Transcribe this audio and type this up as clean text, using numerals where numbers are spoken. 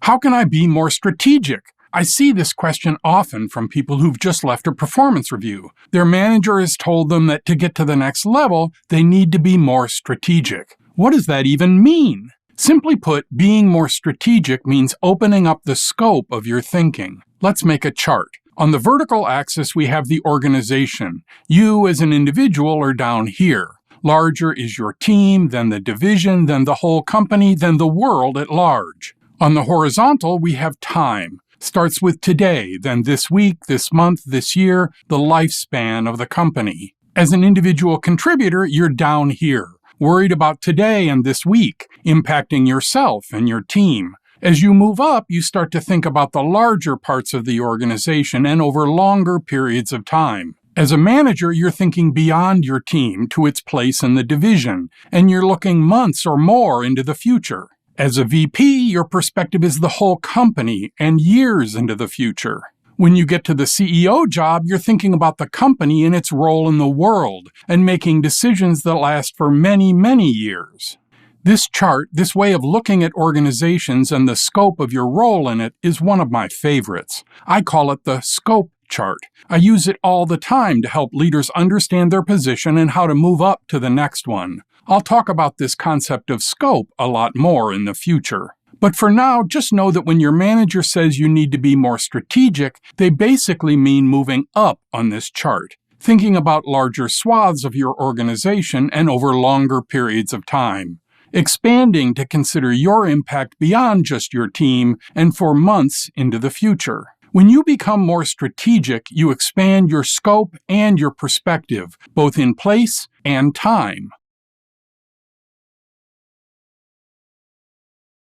How can I be more strategic? I see this question often from people who've just left a performance review. Their manager has told them that to get to the next level, they need to be more strategic. What does that even mean? Simply put, being more strategic means opening up the scope of your thinking. Let's make a chart. On the vertical axis, we have the organization. You as an individual are down here. Larger is your team, then the division, then the whole company, then the world at large. On the horizontal, we have time. Starts with today, then this week, this month, this year, the lifespan of the company. As an individual contributor, you're down here, worried about today and this week, impacting yourself and your team. As you move up, you start to think about the larger parts of the organization and over longer periods of time. As a manager, you're thinking beyond your team to its place in the division, and you're looking months or more into the future. As a VP, your perspective is the whole company and years into the future. When you get to the CEO job, you're thinking about the company and its role in the world, and making decisions that last for many, many years. This chart, this way of looking at organizations and the scope of your role in it, is one of my favorites. I call it the scope chart. I use it all the time to help leaders understand their position and how to move up to the next one. I'll talk about this concept of scope a lot more in the future. But for now, just know that when your manager says you need to be more strategic, they basically mean moving up on this chart, thinking about larger swaths of your organization and over longer periods of time, expanding to consider your impact beyond just your team and for months into the future. When you become more strategic, you expand your scope and your perspective, both in place and time.